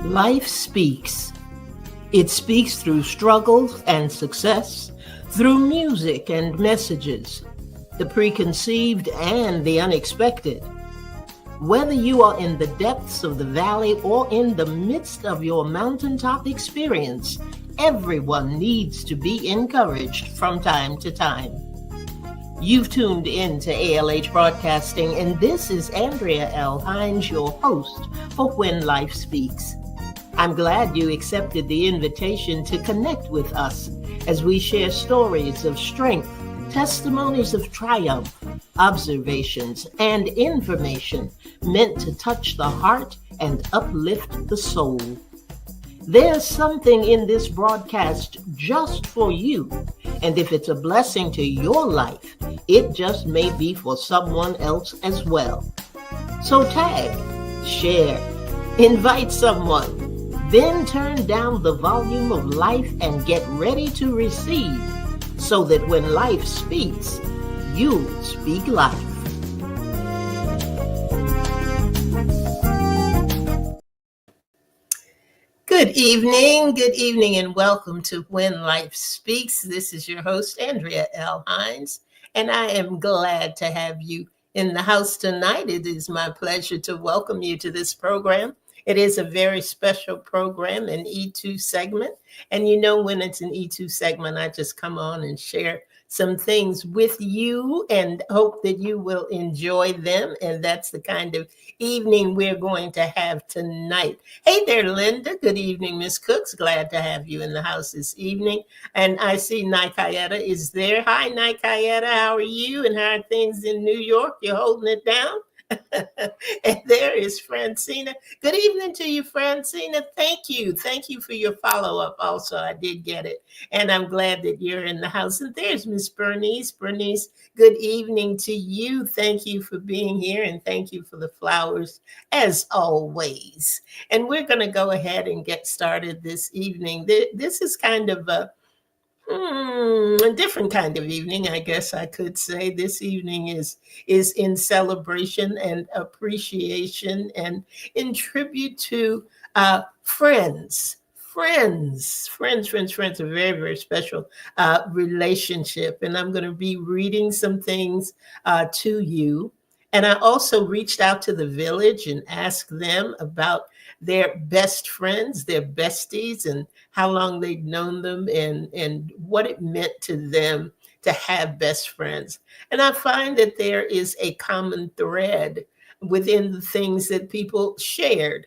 Life speaks. It speaks through struggles and success, through music and messages, the preconceived and the unexpected. Whether you are in the depths of the valley or in the midst of your mountaintop experience, everyone needs to be encouraged from time to time. You've tuned in to ALH Broadcasting, and this is Andrea L. Hines, your host for When Life Speaks. I'm glad you accepted the invitation to connect with us as we share stories of strength, testimonies of triumph, observations, and information meant to touch the heart and uplift the soul. There's something in this broadcast just for you, and if it's a blessing to your life, it just may be for someone else as well. So tag, share, invite someone, then turn down the volume of life and get ready to receive, so that when life speaks, you'll speak life. Good evening, and welcome to When Life Speaks. This is your host, Andrea L. Hines, and I am glad to have you in the house tonight. It is my pleasure to welcome you to this program. It is a very special program, an E2 segment. And you know, when it's an E2 segment, I just come on and share some things with you and hope that you will enjoy them. And that's the kind of evening we're going to have tonight. Hey there, Linda. Good evening, Miss Cooks. Glad to have you in the house this evening. And I see Nikayetta is there. Hi, Nikayetta. How are you? And how are things in New York? You're holding it down? And there is Francina. Good evening to you, Francina. Thank you. Thank you for your follow-up also. I did get it. And I'm glad that you're in the house. And there's Miss Bernice. Bernice, good evening to you. Thank you for being here. And thank you for the flowers, as always. And we're going to go ahead and get started this evening. This is kind of a different kind of evening, I guess I could say. This evening is in celebration and appreciation and in tribute to friends, a very, very special relationship. And I'm going to be reading some things to you. And I also reached out to the village and asked them about their best friends, their besties, and how long they'd known them and what it meant to them to have best friends. And I find that there is a common thread within the things that people shared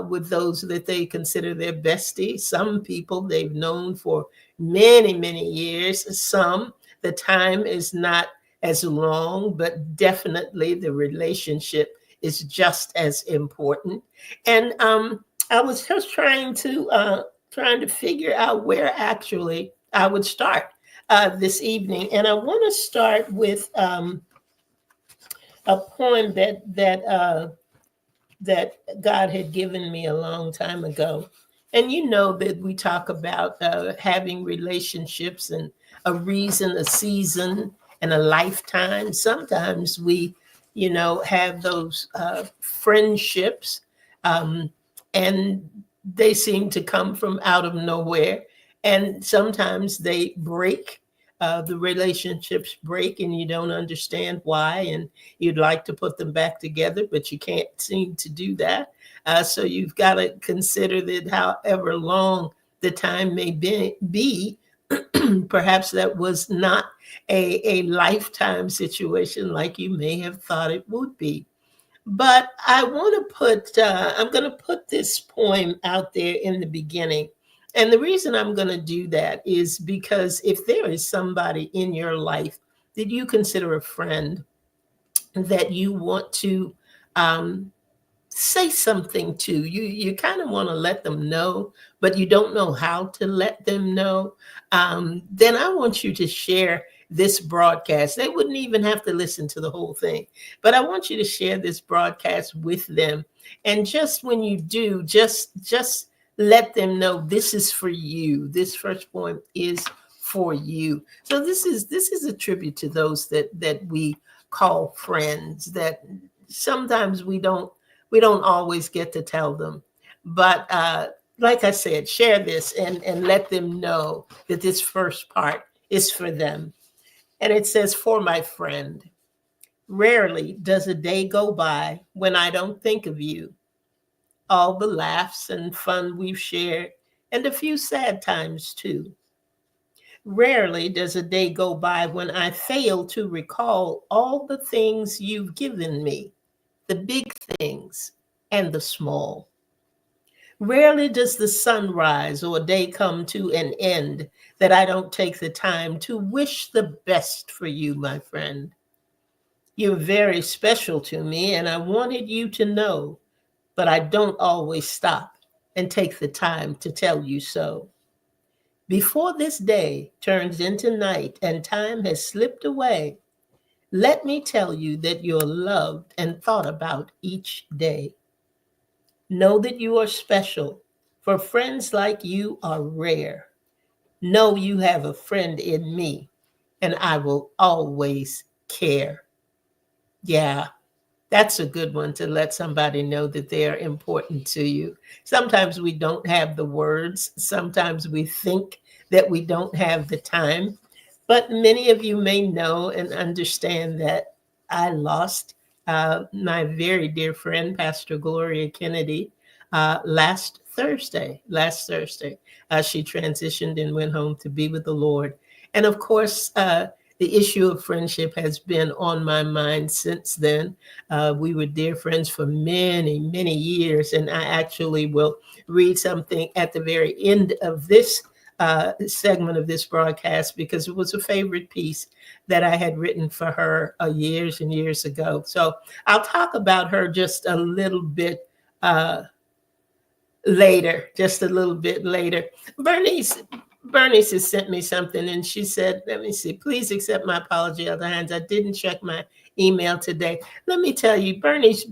with those that they consider their besties. Some people they've known for many, many years. Some, the time is not as long, but definitely the relationship is just as important. And I was just trying to figure out where actually I would start this evening. And I want to start with a poem that God had given me a long time ago. And you know that we talk about having relationships and a reason, a season, and a lifetime. Sometimes we, have those friendships, and they seem to come from out of nowhere. And sometimes they break, the relationships break, and you don't understand why. And you'd like to put them back together, but you can't seem to do that. So you've got to consider that however long the time may be perhaps that was not a lifetime situation like you may have thought it would be. But I want to I'm going to put this poem out there in the beginning. And the reason I'm going to do that is because if there is somebody in your life that you consider a friend that you want to say something to, you kind of want to let them know, but you don't know how to let them know, then I want you to share this broadcast. They wouldn't even have to listen to the whole thing, but I want you to share this broadcast with them. And just when you do, just let them know this is for you. This first poem is for you. So this is a tribute to those that we call friends, that sometimes we don't always get to tell them. But like I said, share this and let them know that this first part is for them. And it says, for my friend, rarely does a day go by when I don't think of you. All the laughs and fun we've shared, and a few sad times too. Rarely does a day go by when I fail to recall all the things you've given me, the big things and the small. Rarely does the sun rise or a day come to an end that I don't take the time to wish the best for you, my friend. You're very special to me, and I wanted you to know, but I don't always stop and take the time to tell you so. Before this day turns into night and time has slipped away, let me tell you that you're loved and thought about each day. Know that you are special, for friends like you are rare. Know you have a friend in me, and I will always care. Yeah, that's a good one to let somebody know that they are important to you. Sometimes we don't have the words. Sometimes we think that we don't have the time. But many of you may know and understand that I lost my very dear friend, Pastor Gloria Kennedy, last Thursday. Last Thursday, she transitioned and went home to be with the Lord. And of course, the issue of friendship has been on my mind since then. We were dear friends for many, many years. And I actually will read something at the very end of this segment of this broadcast because it was a favorite piece that I had written for her years and years ago. So I'll talk about her just a little bit later, just a little bit later. Bernice, Bernice has sent me something and she said, let me see, please accept my apology, Elder Hines. I didn't check my email today. Let me tell you, Bernice,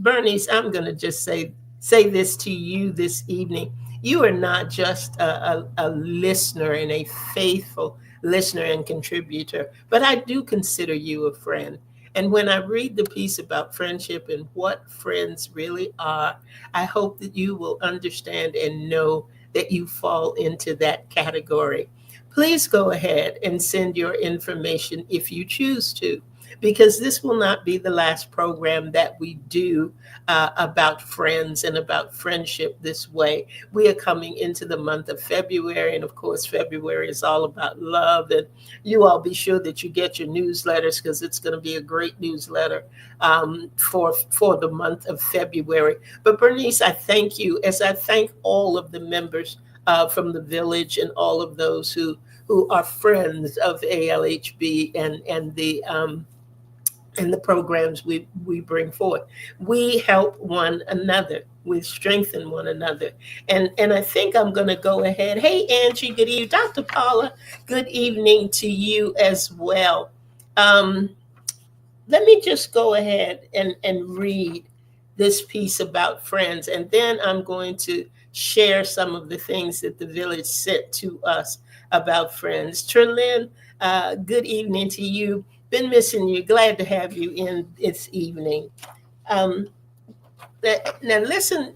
I'm going to just say this to you this evening. You are not just a listener and a faithful listener and contributor, but I do consider you a friend. And when I read the piece about friendship and what friends really are, I hope that you will understand and know that you fall into that category. Please go ahead and send your information if you choose to, because this will not be the last program that we do about friends and about friendship this way. We are coming into the month of February, and of course, February is all about love. And you all be sure that you get your newsletters because it's going to be a great newsletter for the month of February. But Bernice, I thank you as I thank all of the members from the village and all of those who are friends of ALHB and the programs we bring forth. We help one another. We strengthen one another. And I think I'm going to go ahead. Hey, Angie, good evening. Dr. Paula, good evening to you as well. Um, Let me just go ahead and read this piece about friends, and then I'm going to share some of the things that the village sent to us about friends. Trelyn, good evening to you. Been missing you. Glad to have you in this evening. Um, Now listen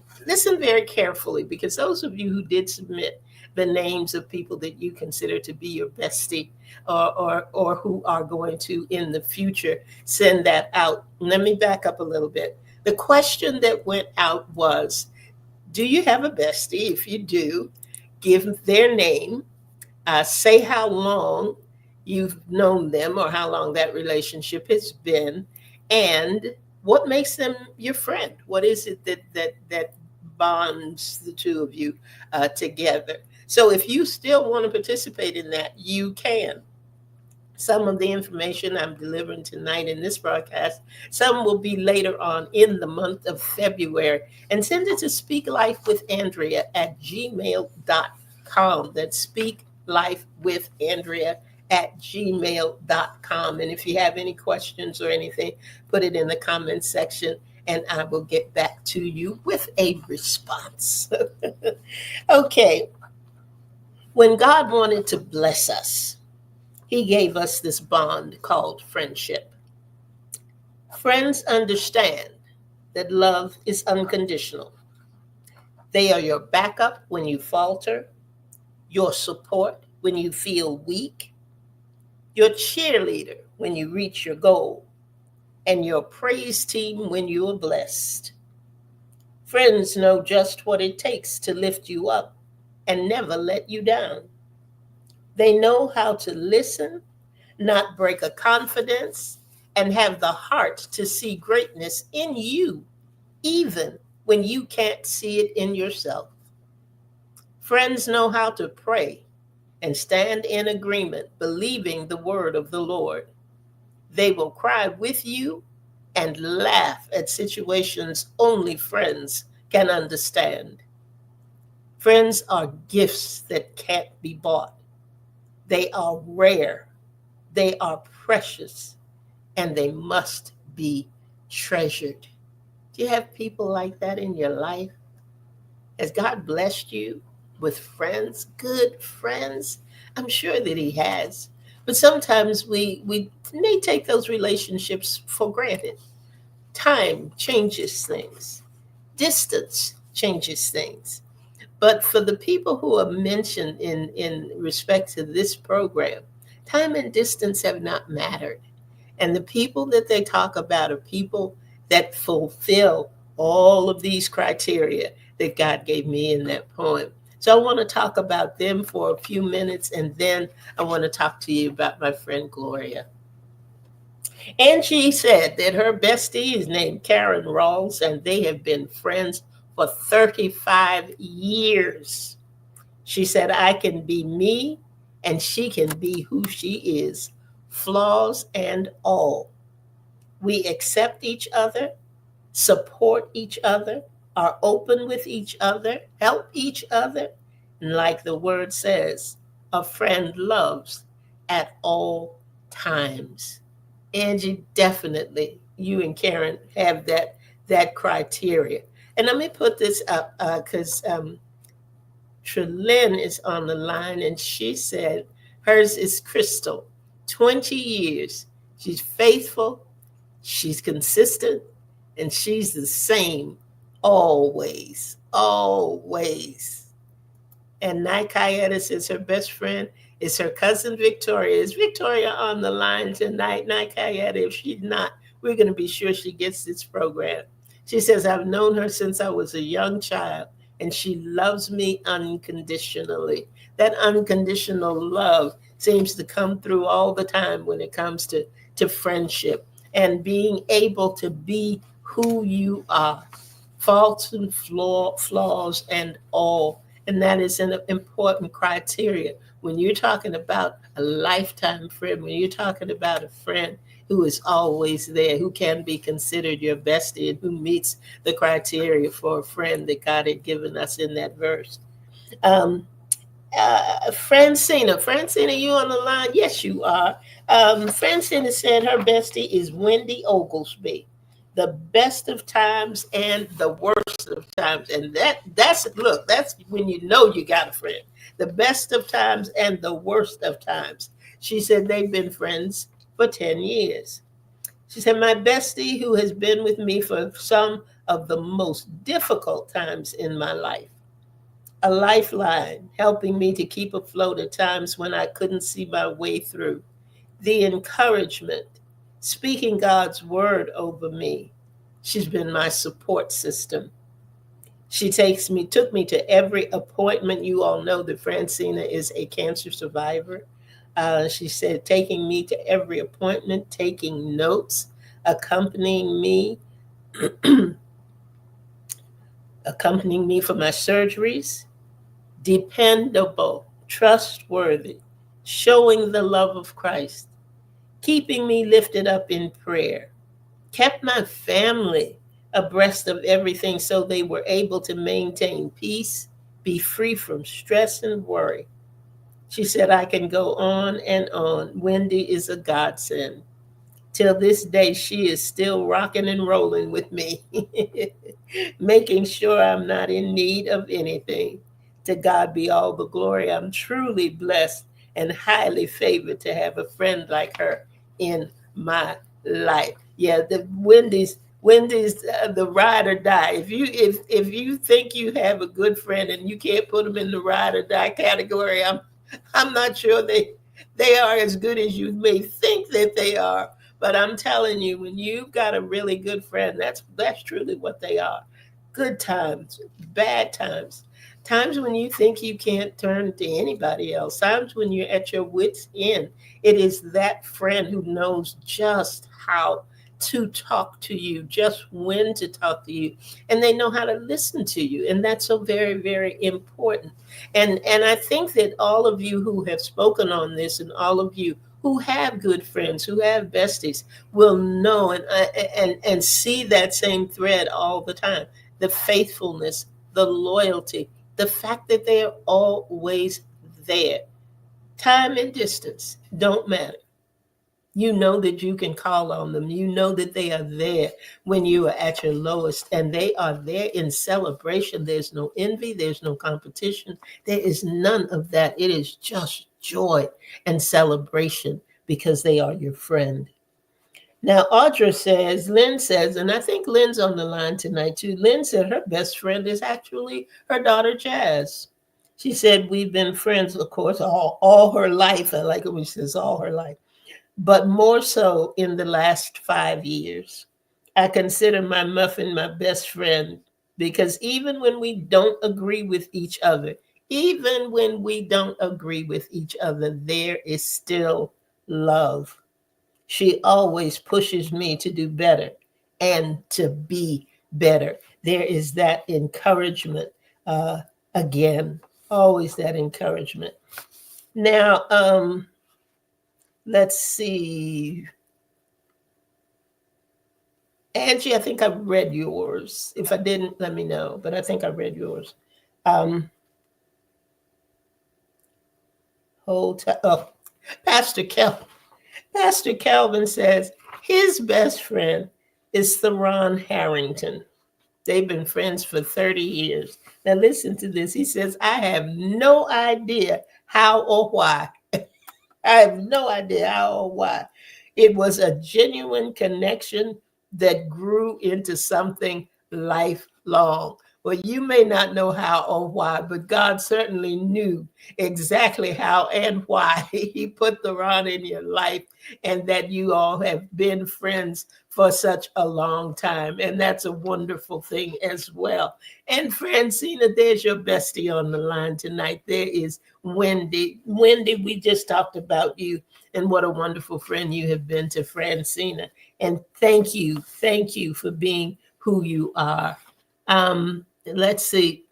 very carefully, because those of you who did submit the names of people that you consider to be your bestie, or who are going to in the future send that out. Let me back up a little bit. The question that went out was, do you have a bestie? If you do, give their name, say how long you've known them or how long that relationship has been, and what makes them your friend. What is it that bonds the two of you together? So if you still want to participate in that, you can. Some of the information I'm delivering tonight in this broadcast, some will be later on in the month of February. And send it to speaklifewithandrea@gmail.com. That's speaklifewithandrea@gmail.com. And if you have any questions or anything, put it in the comments section and I will get back to you with a response. Okay. When God wanted to bless us, He gave us this bond called friendship. Friends understand that love is unconditional. They are your backup when you falter, your support when you feel weak, your cheerleader when you reach your goal, and your praise team when you are blessed. Friends know just what it takes to lift you up and never let you down. They know how to listen, not break a confidence, and have the heart to see greatness in you, even when you can't see it in yourself. Friends know how to pray and stand in agreement, believing the word of the Lord. They will cry with you and laugh at situations only friends can understand. Friends are gifts that can't be bought. They are rare, they are precious, and they must be treasured. Do you have people like that in your life? Has God blessed you with friends, good friends? I'm sure that He has. But sometimes we may take those relationships for granted. Time changes things, distance changes things. But for the people who are mentioned in respect to this program, time and distance have not mattered. And the people that they talk about are people that fulfill all of these criteria that God gave me in that poem. So I want to talk about them for a few minutes, and then I want to talk to you about my friend Gloria. And she said that her bestie is named Karen Rawls, and they have been friends for 35 years. She said, I can be me, and she can be who she is, flaws and all. We accept each other, support each other, are open with each other, help each other. And like the word says, a friend loves at all times. Angie, definitely, you and Karen have that criteria. And let me put this up because Trelyn is on the line, and she said hers is Crystal, 20 years. She's faithful, she's consistent, and she's the same always, always. And Nikayetis is her best friend, is her cousin Victoria. Is Victoria on the line tonight, Nikayeta? If she's not, we're going to be sure she gets this program. She says, I've known her since I was a young child, and she loves me unconditionally. That unconditional love seems to come through all the time when it comes to friendship and being able to be who you are, faults and flaws and all. And that is an important criteria when you're talking about a lifetime friend, when you're talking about a friend who is always there, who can be considered your bestie, and who meets the criteria for a friend that God had given us in that verse. Um, Francina, you on the line? Yes, you are. Francina said her bestie is Wendy Oglesby, the best of times and the worst of times, and that's when you know you got a friend. The best of times and the worst of times. She said they've been friends for 10 years. She said my bestie, who has been with me for some of the most difficult times in my life, a lifeline, helping me to keep afloat at times when I couldn't see my way through. The encouragement, speaking God's word over me. She's been my support system. She took me to every appointment. You all know that Francina is a cancer survivor. She said, taking me to every appointment, taking notes, accompanying me, accompanying me for my surgeries, dependable, trustworthy, showing the love of Christ, keeping me lifted up in prayer, kept my family abreast of everything so they were able to maintain peace, be free from stress and worry. She said, I can go on and on. Wendy is a godsend. Till this day, she is still rocking and rolling with me, making sure I'm not in need of anything. To God be all the glory. I'm truly blessed and highly favored to have a friend like her in my life. Yeah, the Wendy's the ride or die. If you think you have a good friend and you can't put them in the ride or die category, I'm not sure they are as good as you may think that they are. But I'm telling you, when you've got a really good friend, that's truly what they are. Good times, bad times, times when you think you can't turn to anybody else, times when you're at your wits' end. It is that friend who knows just how to talk to you, just when to talk to you, and they know how to listen to you, and that's so very, very important. And I think that all of you who have spoken on this, and all of you who have good friends, who have besties, will know and see that same thread all the time: the faithfulness, the loyalty, the fact that they are always there. Time and distance don't matter. You know that you can call on them. You know that they are there when you are at your lowest, and they are there in celebration. There's no envy, there's no competition, there is none of that. It is just joy and celebration because they are your friend. Now, Audra says, Lynn says, and I think Lynn's on the line tonight too. Lynn said her best friend is actually her daughter, Jazz. She said, we've been friends, of course, all her life. I like it when she says all her life, but more so in the last 5 years. I consider my muffin my best friend because even when we don't agree with each other, even when we don't agree with each other, there is still love. She always pushes me to do better and to be better. There is that encouragement. uh, Again, always that encouragement. Now, let's see. Angie, I think I read yours. If I didn't, let me know, but I think I read yours. Um, oh, Pastor Kel. Pastor Kelvin says his best friend is Theron Harrington. They've been friends for 30 years. Now, listen to this. He says, I have no idea how or why. I have no idea how or why. It was a genuine connection that grew into something lifelong. Well, you may not know how or why, but God certainly knew exactly how and why He put the rod in your life, and that you all have been friends for such a long time. And that's a wonderful thing as well. And Francina, there's your bestie on the line tonight. There is Wendy. Wendy, we just talked about you and what a wonderful friend you have been to Francina. And thank you for being who you are. Let's see.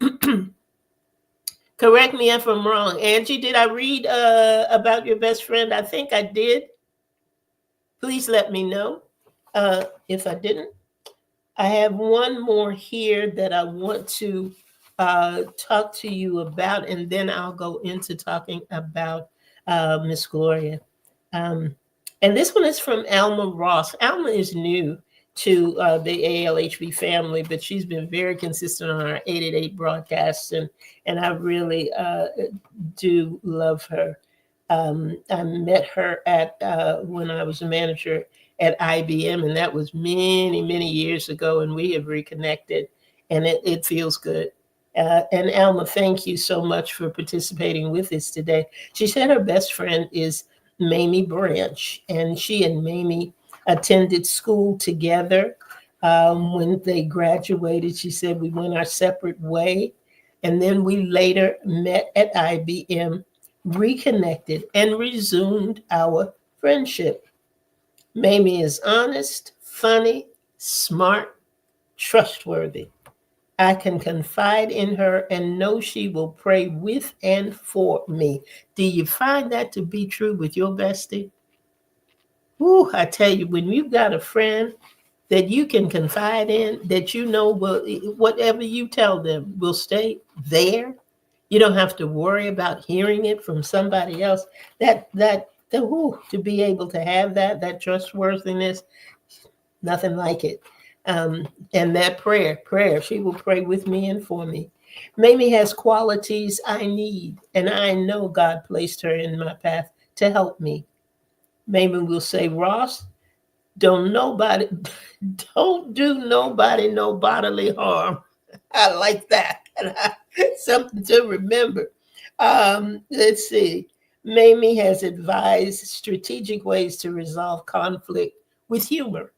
Correct me if I'm wrong. Angie, did I read about your best friend? I think I did. Please let me know if I didn't. I have one more here that I want to talk to you about, and then I'll go into talking about Miss Gloria. Um, and this one is from Alma Ross. Alma is new to the ALHB family, but she's been very consistent on our 888 broadcasts, and I really do love her. I met her at when I was a manager at IBM, and that was many, many years ago, and we have reconnected, and it feels good. And Alma, thank you so much for participating with us today. She said her best friend is Mamie Branch, and she and Mamie attended school together. When they graduated, she said we went our separate way, and then we later met at IBM, reconnected, and resumed our friendship. Mamie is honest, funny, smart, trustworthy. I can confide in her and know she will pray with and for me. Do you find that to be true with your bestie? Ooh, I tell you, when you've got a friend that you can confide in, that you know will, whatever you tell them will stay there. You don't have to worry about hearing it from somebody else. To be able to have that trustworthiness, nothing like it. And that prayer, she will pray with me and for me. Mamie has qualities I need, and I know God placed her in my path to help me. Mamie will say, Ross, don't nobody, don't do nobody no bodily harm. I like that. Something to remember. Let's see. Mamie has advised strategic ways to resolve conflict with humor.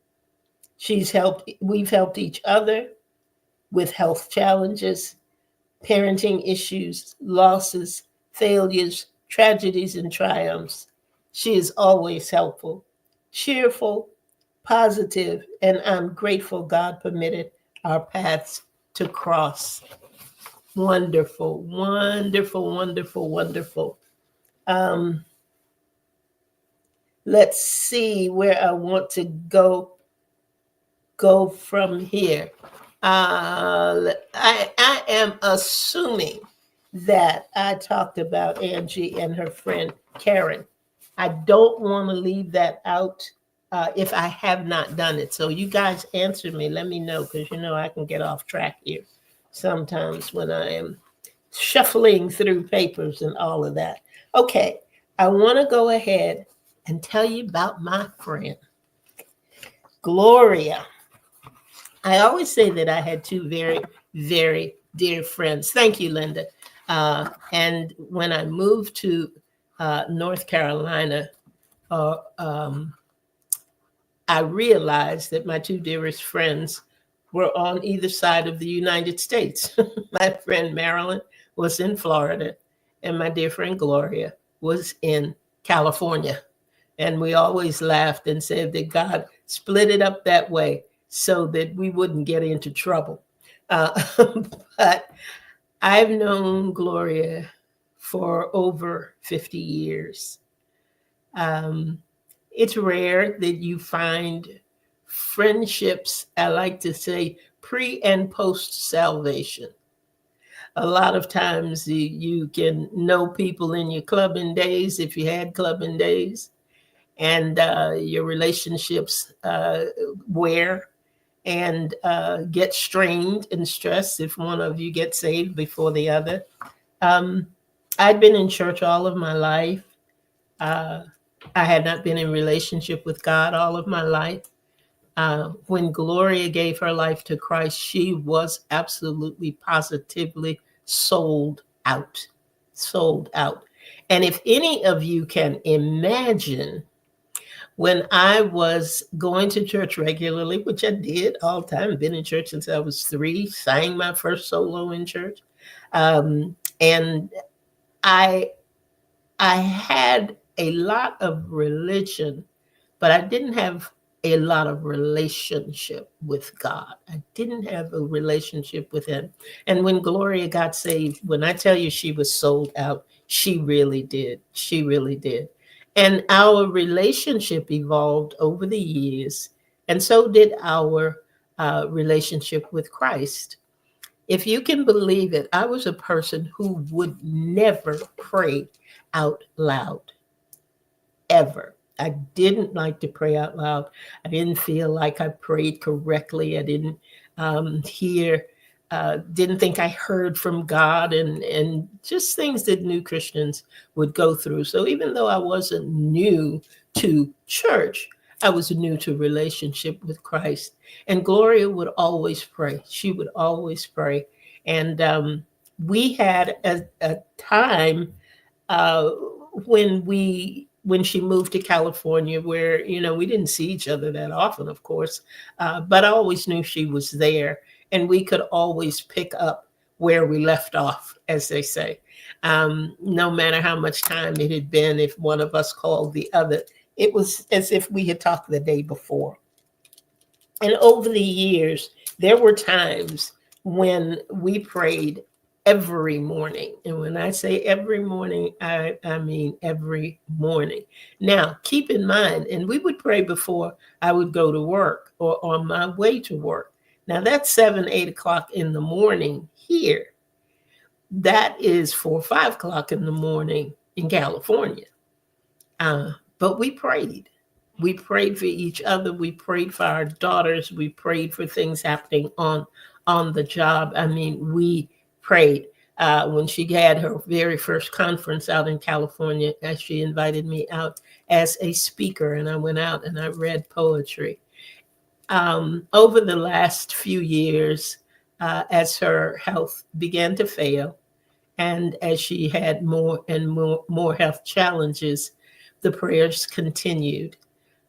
We've helped each other with health challenges, parenting issues, losses, failures, tragedies, and triumphs. She is always helpful, cheerful, positive, and I'm grateful God permitted our paths to cross. Wonderful, wonderful, wonderful, wonderful. Um, let's see where I want to go from here. I am assuming that I talked about Angie and her friend Karen. I don't want to leave that out if I have not done it. So you guys answer me. Let me know because you know I can get off track here sometimes when I am shuffling through papers and all of that. Okay, I want to go ahead and tell you about my friend, Gloria. I always say that I had two very, very dear friends. Thank you, Linda. And when I moved to North Carolina, uh, um, I realized that my two dearest friends were on either side of the United States. My friend Marilyn was in Florida, and my dear friend Gloria was in California. And we always laughed and said that God split it up that way so that we wouldn't get into trouble. Uh, but I've known Gloria for over 50 years. Um, it's rare that you find friendships, I like to say, pre and post salvation. A lot of times you can know people in your clubbing days, if you had clubbing days, and your relationships wear and get strained and stressed if one of you gets saved before the other. Um, I'd been in church all of my life. Uh, I had not been in relationship with God all of my life. When Gloria gave her life to Christ, she was absolutely positively sold out. Sold out. And if any of you can imagine when I was going to church regularly, which I did all the time, been in church since I was 3, sang my first solo in church. And I I had a lot of religion, but I didn't have a lot of relationship with God. I didn't have a relationship with Him. And when Gloria got saved, when I tell you she was sold out, she really did. She really did. And our relationship evolved over the years, and so did our relationship with Christ. If you can believe it, I was a person who would never pray out loud ever. I didn't like to pray out loud. I didn't feel like I prayed correctly. I didn't hear, didn't think I heard from God, and just things that new Christians would go through. So even though I wasn't new to church, I was new to relationship with Christ. And Gloria would always pray. She would always pray. And we had a time uh, when she moved to California, where we didn't see each other that often, of course, but I always knew she was there, and we could always pick up where we left off, as they say. No matter how much time it had been, if one of us called the other, it was as if we had talked the day before. And over the years, there were times when we prayed every morning. And when I say every morning, I mean every morning. Now, keep in mind, and we would pray before I would go to work or on my way to work. Now, that's 7, 8 o'clock in the morning here. That is 4, 5 o'clock in the morning in California. But we prayed. We prayed for each other. We prayed for our daughters. We prayed for things happening on the job. I mean, we prayed. When she had her very first conference out in California, she invited me out as a speaker, and I went out and I read poetry. Over the last few years, as her health began to fail, and as she had more and more health challenges, the prayers continued.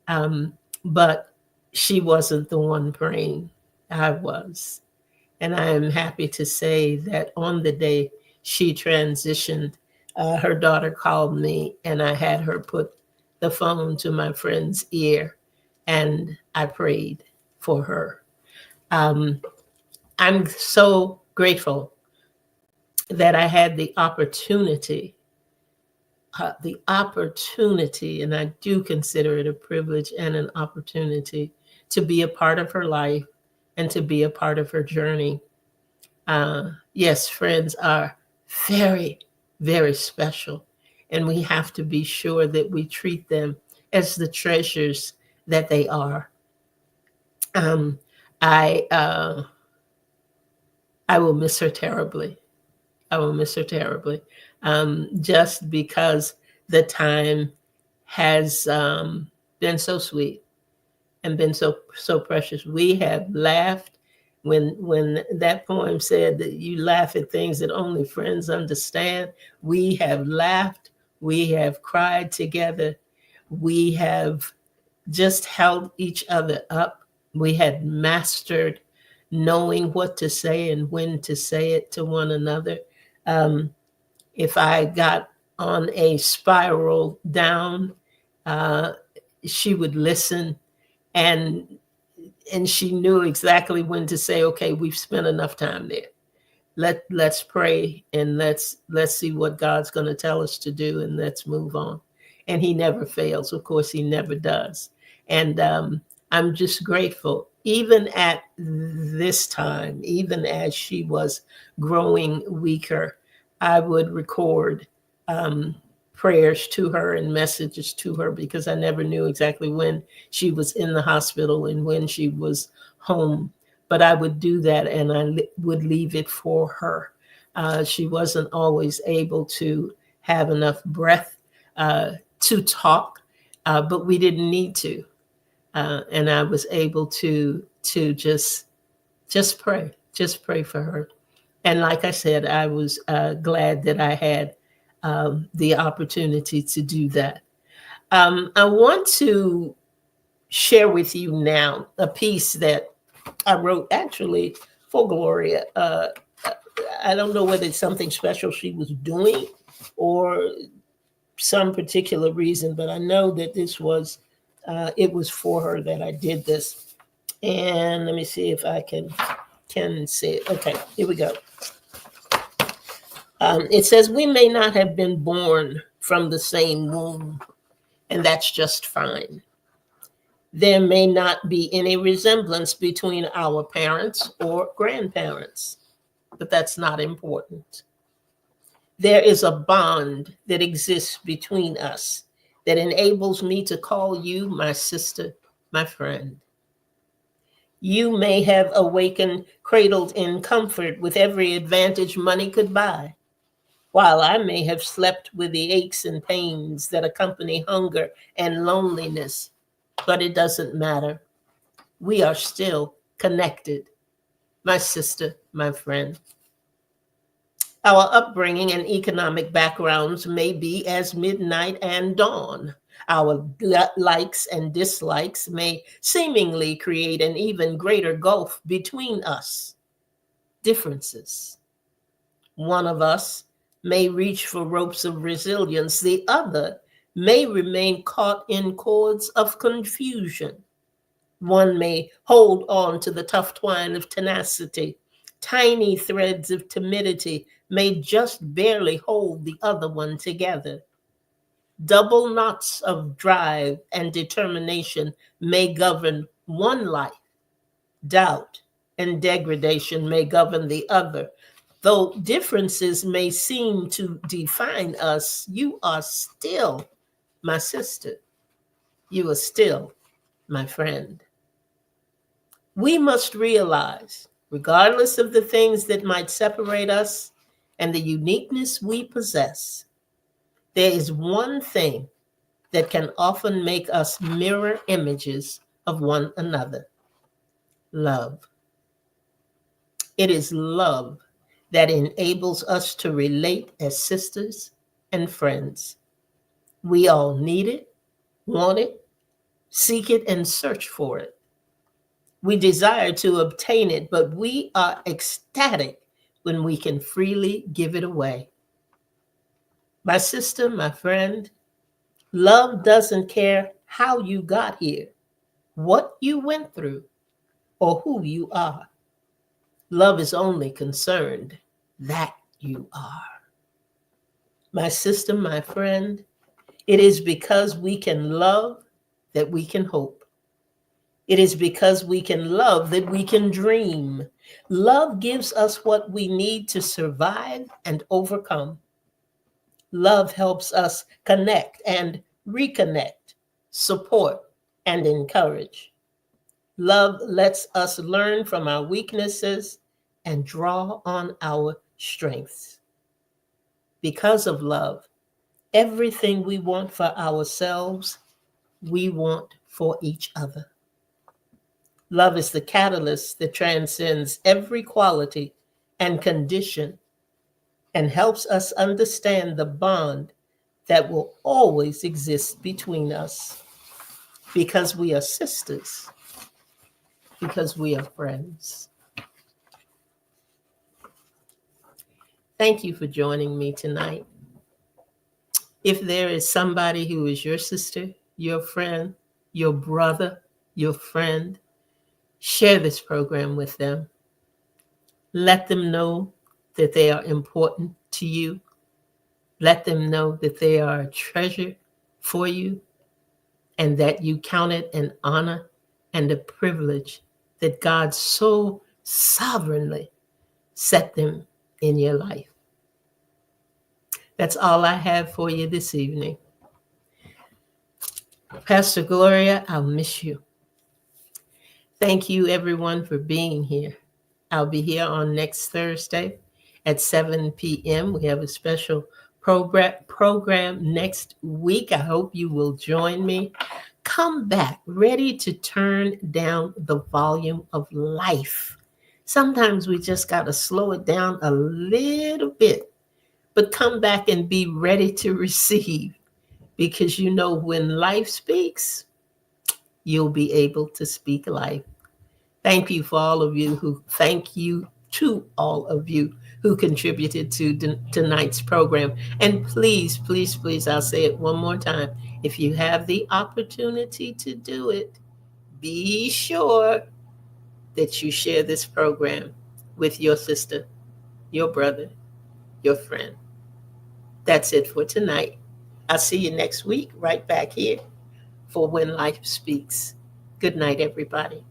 Um, but she wasn't the one praying, I was. And I am happy to say that on the day she transitioned, her daughter called me and I had her put the phone to my friend's ear and I prayed for her. Um, I'm so grateful that I had the opportunity, and I do consider it a privilege and an opportunity to be a part of her life and to be a part of her journey. Yes, friends are very, very special, and we have to be sure that we treat them as the treasures that they are. Um, I I will miss her terribly. I will miss her terribly, just because the time has been so sweet and been so precious. We have laughed when that poem said that you laugh at things that only friends understand. We have laughed. We have cried together. We have just held each other up. We had mastered knowing what to say and when to say it to one another. Um, if I got on a spiral down, uh, she would listen, and she knew exactly when to say, "Okay, we've spent enough time there. Let's pray and let's see what God's going to tell us to do, and let's move on." And He never fails. Of course, He never does. And I'm just grateful, even at this time, even as she was growing weaker, I would record um, prayers to her and messages to her because I never knew exactly when she was in the hospital and when she was home. But I would do that and would leave it for her. She wasn't always able to have enough breath to talk, but we didn't need to. And I was able to just pray for her. And like I said, I was glad that I had the opportunity to do that. I want to share with you now a piece that I wrote actually for Gloria. I don't know whether it's something special she was doing or some particular reason, but I know that this was, it was for her that I did this. And let me see if I can say it. Okay, here we go. It says, we may not have been born from the same womb, and that's just fine. There may not be any resemblance between our parents or grandparents, but that's not important. There is a bond that exists between us that enables me to call you my sister, my friend. You may have awakened cradled in comfort with every advantage money could buy, while I may have slept with the aches and pains that accompany hunger and loneliness. But it doesn't matter. We are still connected, my sister, my friend. Our upbringing and economic backgrounds may be as midnight and dawn. Our likes and dislikes may seemingly create an even greater gulf between us. Differences. One of us may reach for ropes of resilience, the other may remain caught in cords of confusion. One may hold on to the tough twine of tenacity. Tiny threads of timidity may just barely hold the other one together. Double knots of drive and determination may govern one life. Doubt and degradation may govern the other. Though differences may seem to define us, you are still my sister. You are still my friend. We must realize Regardless of the things that might separate us and the uniqueness we possess, there is one thing that can often make us mirror images of one another: love. It is love that enables us to relate as sisters and friends. We all need it, want it, seek it, and search for it. We desire to obtain it, but we are ecstatic when we can freely give it away. My sister, my friend, love doesn't care how you got here, what you went through, or who you are. Love is only concerned that you are. My sister, my friend, it is because we can love that we can hope. It is because we can love that we can dream. Love gives us what we need to survive and overcome. Love helps us connect and reconnect, support and encourage. Love lets us learn from our weaknesses and draw on our strengths. Because of love, everything we want for ourselves, we want for each other. Love is the catalyst that transcends every quality and condition and helps us understand the bond that will always exist between us, because we are sisters, because we are friends. Thank you for joining me tonight. If there is somebody who is your sister, your friend, your brother, your friend, share this program with them. Let them know that they are important to you. Let them know that they are a treasure for you and that you count it an honor and a privilege that God so sovereignly set them in your life. That's all I have for you this evening. Pastor Gloria, I'll miss you. Thank you, everyone, for being here. I'll be here on next Thursday at 7 p.m. We have a special program next week. I hope you will join me. Come back ready to turn down the volume of life. Sometimes we just got to slow it down a little bit, but come back and be ready to receive, because you know when life speaks, you'll be able to speak life. Thank you to all of you who contributed to tonight's program. And please, please, please, I'll say it one more time. If you have the opportunity to do it, be sure that you share this program with your sister, your brother, your friend. That's it for tonight. I'll see you next week right back here for When Life Speaks. Good night, everybody.